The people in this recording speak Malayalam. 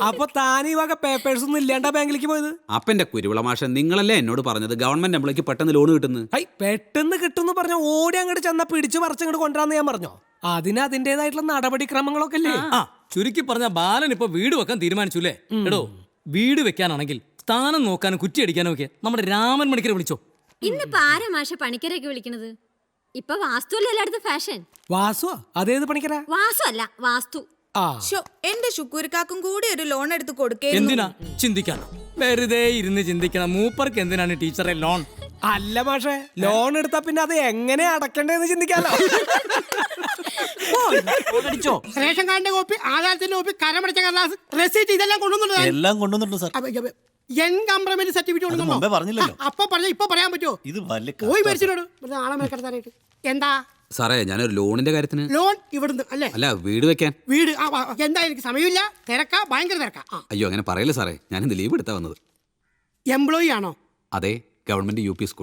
അപ്പൊ താൻ ഈ വക പേപ്പേഴ്സ് ഒന്നും ഇല്ലാണ്ടാ ബാങ്കിലേക്ക് പോയത്? അപ്പന്റെ കുരുവിള മാഷ, നിങ്ങളല്ലേ എന്നോട് പറഞ്ഞത് ഗവൺമെന്റ് എംപ്ലോയിക്ക് പെട്ടെന്ന് ലോൺ കിട്ടുന്നു? പെട്ടെന്ന് കിട്ടുന്നു പറഞ്ഞ ഓടി അങ്ങോട്ട് ചെന്നാ പിടിച്ചു പറിച്ചങ്ങോട്ട് കൊണ്ടുവരാന്ന് ഞാൻ പറഞ്ഞോ? അതിന് അതിന്റേതായിട്ടുള്ള നടപടിക്രമങ്ങളൊക്കെ അല്ലേ? ചുരുക്കി പറഞ്ഞ ബാലൻ ഇപ്പൊ വീട് വെക്കാൻ തീരുമാനിച്ചു അല്ലേ? എടോ, വീട് വെക്കാനാണെങ്കിൽ സ്ഥാനം നോക്കാനും കുറ്റിയടിക്കാനും ഒക്കെ നമ്മുടെ രാമൻ മണിക്കരെ വിളിച്ചോ. ഇന്നിപ്പോ ആരാ മാഷ പണിക്കരൊക്കെ വിളിക്കണത്? ഇപ്പൊ വാസ്തു അല്ലേ എല്ലായിടത്തും ഫാഷൻ. വാസുവാ? അതേത് പണിക്കരാ? വാസു അല്ല, വാസ്തു. എന്റെ ശുക്കൂർക്കാക്കും കൂടി ഒരു ലോൺ എടുത്ത് കൊടുക്കേ. എന്തിനാ ചിന്തിക്കാനോ? വെറുതെ ഇരുന്ന് ചിന്തിക്കണം. മൂപ്പർക്ക് എന്തിനാണ് ടീച്ചറെ ലോൺ? അല്ല മാഷേ, ലോൺ എടുത്താ പിന്നെ അത് എങ്ങനെ അടക്കണ്ടേന്ന് ചിന്തിക്കാലോ. റേഷൻ കാർഡിന്റെ കോപ്പി, ആധാരത്തിന്റെ കോപ്പി, കരമടച്ച കടലാസ്, റെസീറ്റ് ഇതെല്ലാം കൊണ്ടുവന്നുണ്ടോ? എല്ലാം കൊണ്ടുവന്നിട്ടുണ്ട് സാർ. എൻകംപ്രമെന്റ് സർട്ടിഫിക്കറ്റ് മുമ്പേ പറഞ്ഞില്ലല്ലോ. അപ്പൊ പറഞ്ഞ ഇപ്പൊ പറയാൻ പറ്റുമോ? ഇത് വലിയ പോയി മേടിച്ചിട്ടോട് ആളെ മേൽക്കടത്താനായിട്ട്. എന്താ സാറേ, ഞാനൊരു ലോണിന്റെ കാര്യത്തിന്. ലോൺ ഇവിടുന്ന് അല്ലേ? അല്ല, വീട് വെക്കാൻ. വീട് എന്താ, എനിക്ക് സമയമില്ല, തിരക്കാ, ഭയങ്കര തിരക്കാ. അയ്യോ, അങ്ങനെ പറയല്ലേ സാറേ, ഞാനിന്ന് ലീവ് എടുത്താ വന്നത്. എംപ്ലോയി ആണോ? അതെ, ഗവൺമെന്റ് UP സ്കൂൾ.